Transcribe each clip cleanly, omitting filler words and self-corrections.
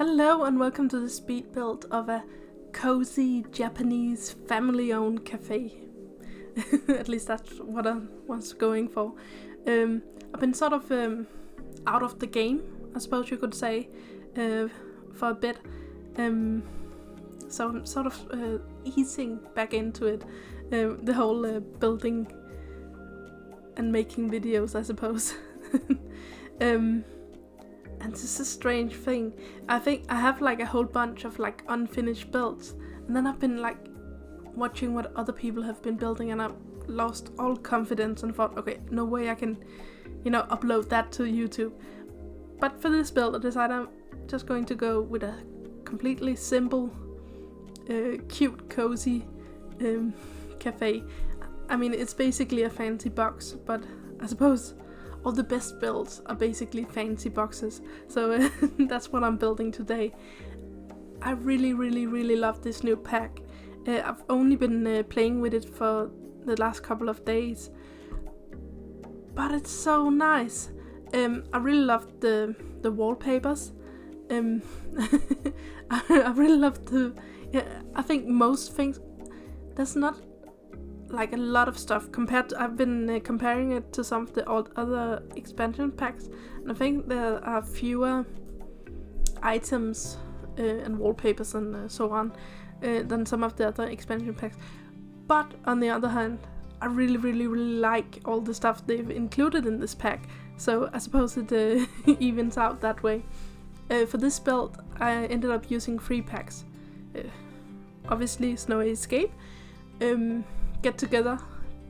Hello and welcome to the speed build of a cozy Japanese family-owned cafe. At least that's what I was going for. I've been sort of out of the game, I suppose you could say, for a bit. So I'm sort of easing back into it. The whole building and making videos, I suppose. And this is a strange thing. I think I have like a whole bunch of like unfinished builds, and then I've been like watching what other people have been building, and I've lost all confidence and thought, okay, no way I can, upload that to YouTube. But for this build, I decided I'm just going to go with a completely simple, cute, cozy cafe. I mean, it's basically a fancy box, but I suppose all the best builds are basically fancy boxes. So that's what I'm building today. I really, really, really love this new pack. I've only been playing with it for the last couple of days, but it's so nice. I really love the wallpapers. I really love I think most things, there's not like a lot of stuff compared to, I've been comparing it to some of the other expansion packs, and I think there are fewer items and wallpapers and so on than some of the other expansion packs. But on the other hand, I really, really, really like all the stuff they've included in this pack, so I suppose it evens out that way. For this build, I ended up using 3 packs. Obviously, Snowy Escape, Get Together,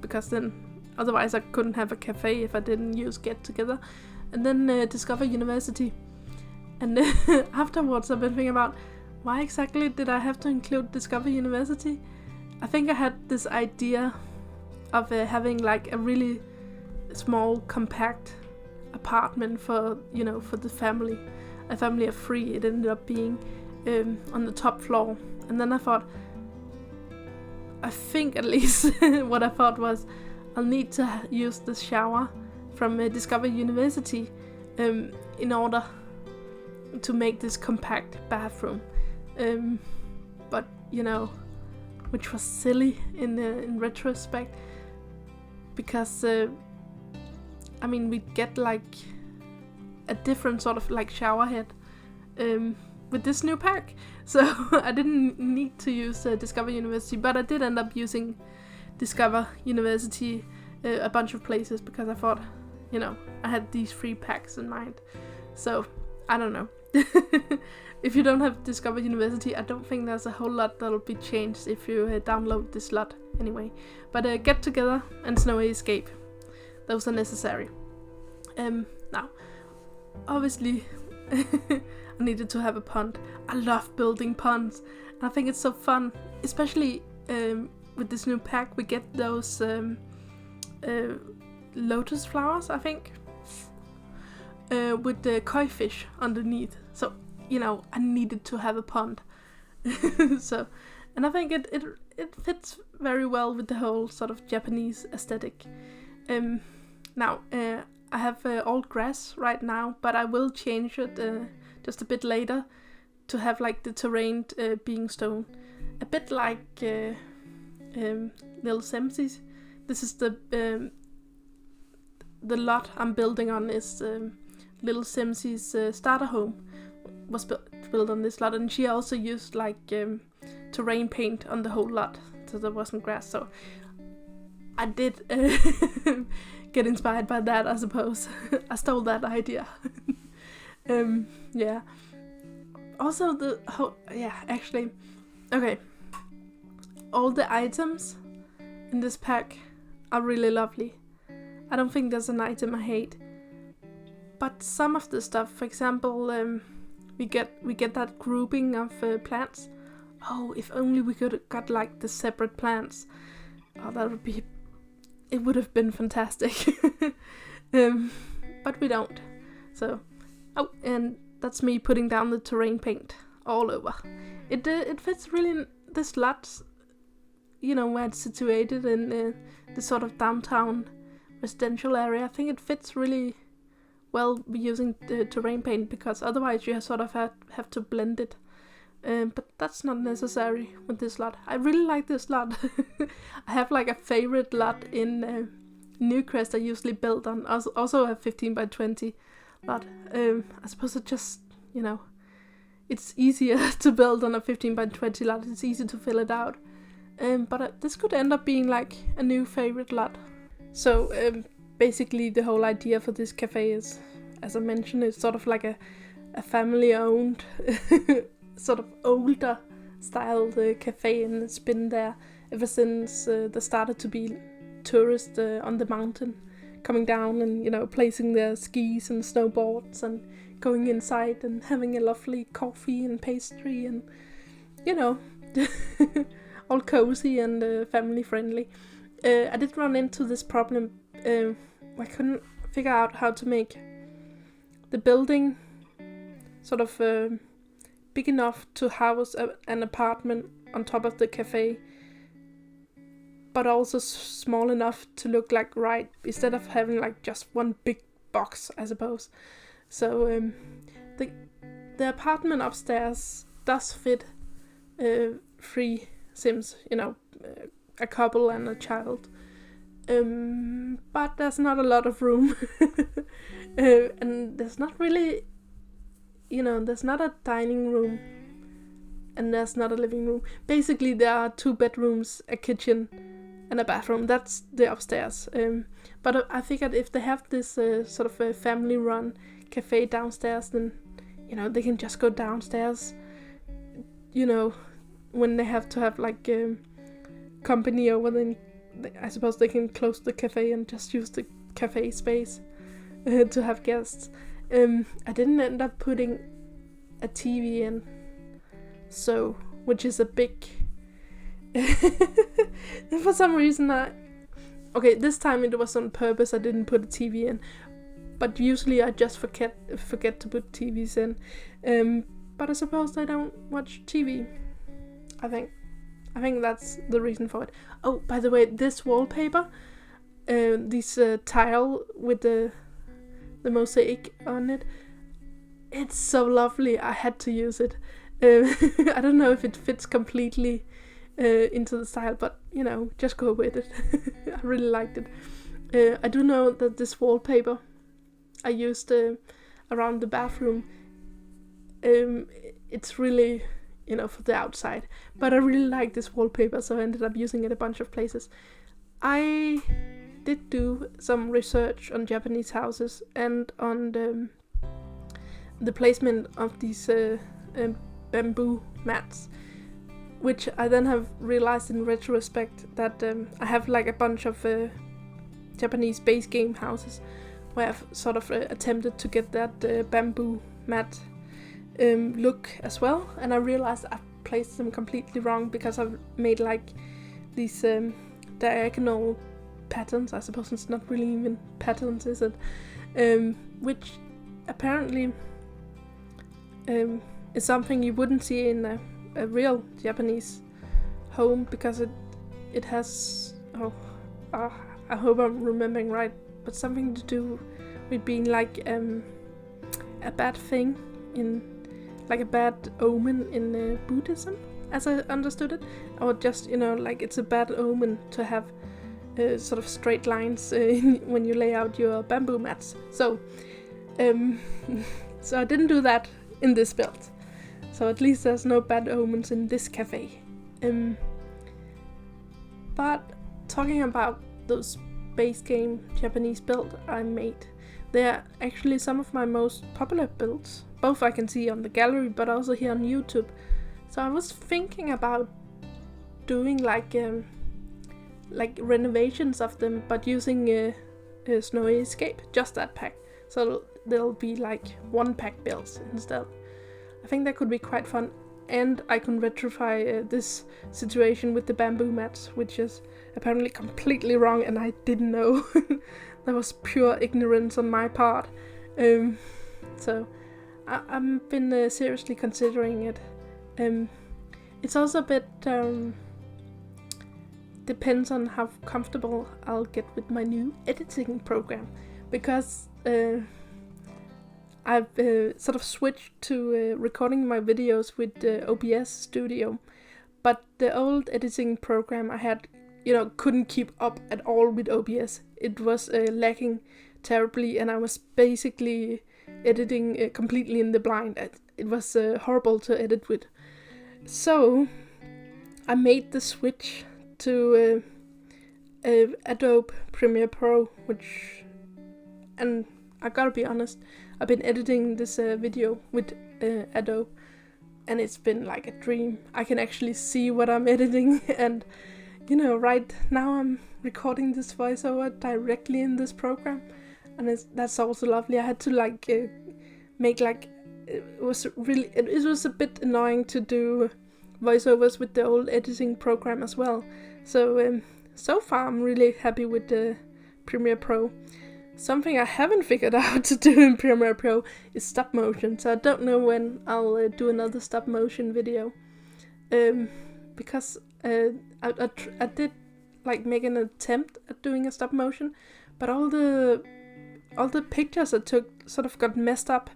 because then otherwise I couldn't have a cafe if I didn't use Get Together, and then Discover University. And afterwards I've been thinking about, why exactly did I have to include Discover University? I think I had this idea of having like a really small, compact apartment for the family, a family of 3. It ended up being on the top floor, and then I thought, I think at least what I thought was, I'll need to use the shower from Discover University in order to make this compact bathroom. But which was silly in retrospect, because I mean, we get like a different sort of like shower head with this new pack, so I didn't need to use Discover University, but I did end up using Discover University a bunch of places, because I thought, I had these 3 packs in mind. So I don't know. If you don't have Discover University, I don't think there's a whole lot that'll be changed if you download this lot anyway. But Get Together and Snowy Escape, those are necessary. Now, obviously, I needed to have a pond. I love building ponds, and I think it's so fun, especially with this new pack. We get those lotus flowers, I think, with the koi fish underneath. So I needed to have a pond. So, and I think it fits very well with the whole sort of Japanese aesthetic. Now I have all grass right now, but I will change it just a bit later to have like the terrain being stone, a bit like Little Simsies. This is the lot I'm building on is Little Simsies starter home was built on this lot, and she also used like terrain paint on the whole lot, so there wasn't grass. So I did get inspired by that, I suppose. I stole that idea. Yeah. Also the whole, actually, okay. All the items in this pack are really lovely. I don't think there's an item I hate. But some of the stuff, for example, we get that grouping of plants. Oh, if only we could have got like the separate plants. Oh, it would have been fantastic. But we don't. So, and that's me putting down the terrain paint all over. It fits really in this lot, where it's situated in the sort of downtown residential area. I think it fits really well be using the terrain paint, because otherwise you sort of have to blend it. But that's not necessary with this lot. I really like this lot. I have like a favorite lot in Newcrest I usually build on. Also a 15 by 20 lot. I suppose it just, it's easier to build on a 15 by 20 lot. It's easy to fill it out. But this could end up being like a new favorite lot. So basically the whole idea for this cafe is, as I mentioned, it's sort of like a family-owned sort of older styled cafe, and it's been there ever since there started to be tourists on the mountain coming down and placing their skis and snowboards and going inside and having a lovely coffee and pastry and all cozy and family friendly. I did run into this problem. I couldn't figure out how to make the building sort of big enough to house an apartment on top of the cafe, but also small enough to look like right, instead of having like just one big box, I suppose. So the apartment upstairs does fit 3 Sims, a couple and a child. But there's not a lot of room. And there's not really, there's not a dining room and there's not a living room. Basically, there are 2 bedrooms, a kitchen, and a bathroom. That's the upstairs. But I figured if they have this sort of a family-run cafe downstairs, then, they can just go downstairs, when they have to have like company over, then I suppose they can close the cafe and just use the cafe space to have guests. I didn't end up putting a TV in, so, which is a big for some reason this time it was on purpose. I didn't put a TV in, but usually I just forget to put TVs in. But I suppose I don't watch TV. I think that's the reason for it. Oh, by the way, this wallpaper, this tile with the mosaic on it, it's so lovely. I had to use it. I don't know if it fits completely into the style, but just go with it. I really liked it. I do know that this wallpaper I used around the bathroom, it's really for the outside, but I really like this wallpaper, so I ended up using it a bunch of places. I did do some research on Japanese houses and on the placement of these bamboo mats, which I then have realized in retrospect that I have like a bunch of Japanese base game houses where I've sort of attempted to get that bamboo mat look as well, and I realized I've placed them completely wrong, because I've made like these diagonal patterns. I suppose it's not really even patterns, is it? Which apparently is something you wouldn't see in a real Japanese home, because it has I hope I'm remembering right, but something to do with being like a bad thing in, like a bad omen in Buddhism, as I understood it, or just like it's a bad omen to have sort of straight lines when you lay out your bamboo mats. So so I didn't do that in this build. So at least there's no bad omens in this cafe. But talking about those base game Japanese build I made, they're actually some of my most popular builds. Both I can see on the gallery, but also here on YouTube. So I was thinking about doing like renovations of them, but using a Snowy Escape, just that pack. So there'll be like 1-pack builds instead. I think that could be quite fun, and I can rectify this situation with the bamboo mats, which is apparently completely wrong, and I didn't know. That was pure ignorance on my part. So I've been seriously considering it. It's also a bit depends on how comfortable I'll get with my new editing program, because I've sort of switched to recording my videos with OBS Studio, but the old editing program I had, couldn't keep up at all with OBS. It was lacking terribly, and I was basically editing completely in the blind. It was horrible to edit with. So I made the switch to Adobe Premiere Pro, and I gotta be honest, I've been editing this video with Adobe, and it's been like a dream. I can actually see what I'm editing, and right now I'm recording this voiceover directly in this program, and that's also lovely. I had to make it was a bit annoying to do voiceovers with the old editing program as well. So far I'm really happy with the Premiere Pro. Something I haven't figured out to do in Premiere Pro is stop motion, so I don't know when I'll do another stop motion video. Because I did make an attempt at doing a stop motion, but all the pictures I took sort of got messed up.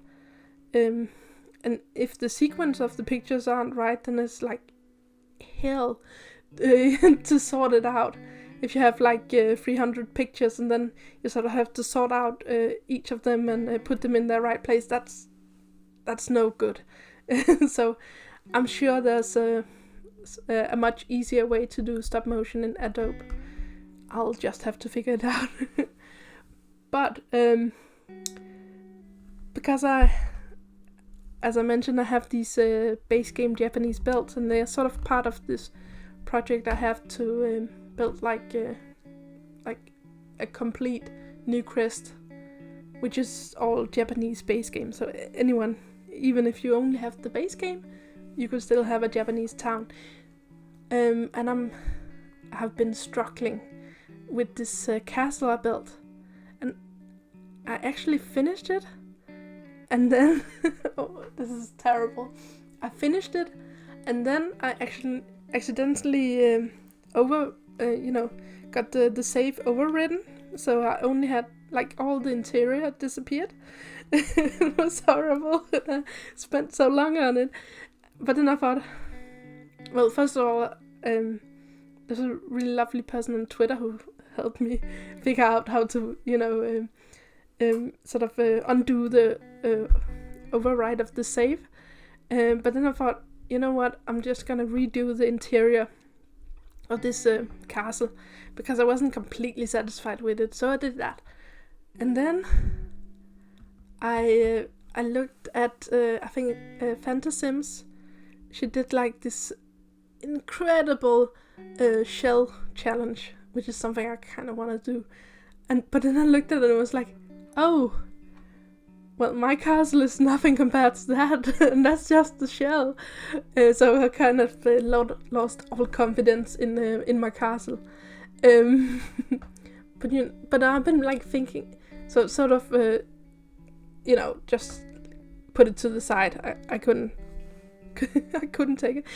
And if the sequence of the pictures aren't right, then it's like hell to sort it out. If you have 300 pictures and then you sort of have to sort out each of them and put them in their right place, that's no good. So I'm sure there's a much easier way to do stop motion in Adobe. I'll just have to figure it out. But because as I mentioned, I have these base game Japanese belts, and they're sort of part of this project. I have to build a complete new crest, which is all Japanese base game. So anyone, even if you only have the base game, you could still have a Japanese town. And I have been struggling with this castle I built, and I actually finished it. And then, oh, this is terrible. I finished it, and then I actually accidentally got the save overwritten. So I only had all the interior disappeared. It was horrible. I spent so long on it. But then I thought, well, first of all, there's a really lovely person on Twitter who helped me figure out how to, undo the override of the save. But then I thought, you know what, I'm just gonna redo the interior of this castle, because I wasn't completely satisfied with it, so I did that. And then I looked at I think Fantasims. She did this incredible shell challenge, which is something I kind of want to do. But then I looked at it and was like, oh, well, my castle is nothing compared to that, and that's just the shell. So I kind of lost all confidence in my castle. But I've been thinking, so sort of, just put it to the side. I couldn't take it.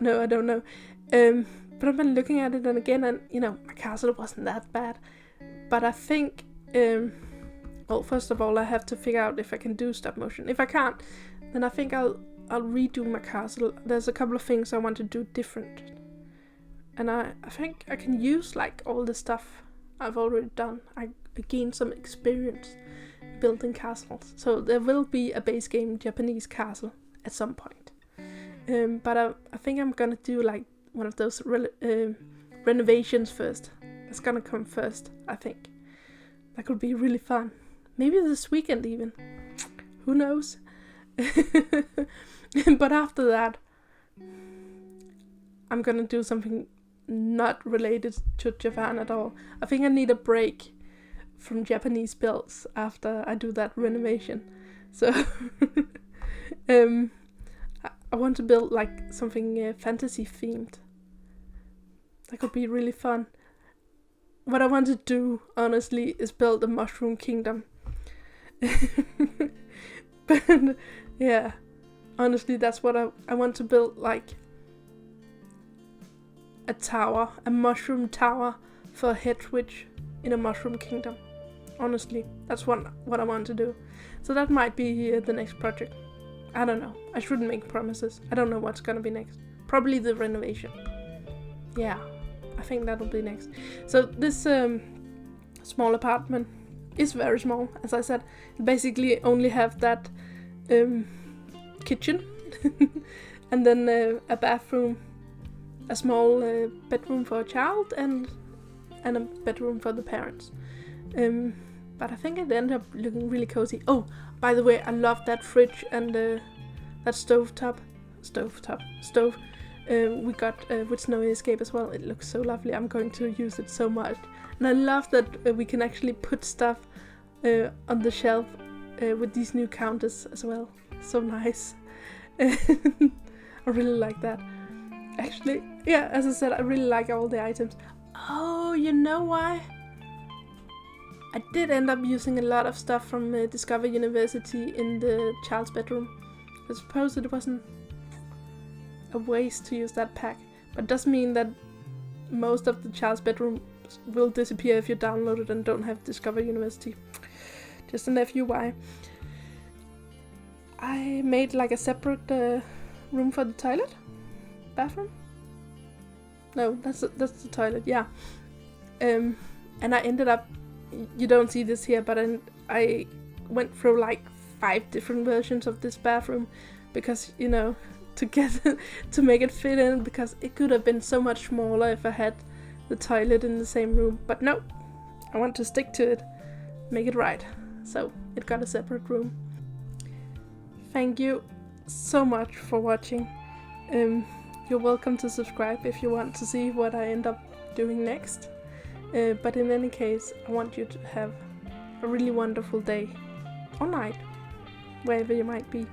No, I don't know. But I've been looking at it again, and my castle wasn't that bad. But I think, well, first of all, I have to figure out if I can do stop motion. If I can't, then I think I'll redo my castle. There's a couple of things I want to do different, and I think I can use all the stuff I've already done. I gained some experience building castles, so there will be a base game Japanese castle at some point. But I think I'm gonna do one of those renovations first. That's gonna come first, I think. That could be really fun. Maybe this weekend even. Who knows? But after that, I'm gonna do something not related to Japan at all. I think I need a break from Japanese builds after I do that renovation. So I want to build something fantasy themed. That could be really fun. What I want to do, honestly, is build a mushroom kingdom. But yeah, honestly, that's what I want to build, a tower, a mushroom tower for a head witch in a mushroom kingdom. honestly. That's what I want to do. So that might be the next project. I don't know. I shouldn't make promises. I don't know what's gonna be next. Probably the renovation. Yeah, I think that'll be next. So this small apartment is very small. As I said, it basically only have that kitchen and then a bathroom, a small bedroom for a child, and a bedroom for the parents. But I think it ended up looking really cozy. Oh, by the way, I love that fridge and that stove we got with Snowy Escape as well. It looks so lovely. I'm going to use it so much. And I love that we can actually put stuff on the shelf with these new counters as well. So nice. I really like that. Actually, yeah, as I said, I really like all the items. Oh, you know why? I did end up using a lot of stuff from Discover University in the child's bedroom. I suppose it wasn't a waste to use that pack, but it does mean that most of the child's bedroom will disappear if you download it and don't have Discover University. Just an FYI. I made like a separate room for the toilet? Bathroom? No, that's the toilet, yeah. And I ended up, you don't see this here, but I went through like 5 different versions of this bathroom because, you know, to make it fit in, because it could have been so much smaller if I had the toilet in the same room. But no, I want to stick to it, make it right. So it got a separate room. Thank you so much for watching. You're welcome to subscribe if you want to see what I end up doing next. But in any case, I want you to have a really wonderful day or night, wherever you might be.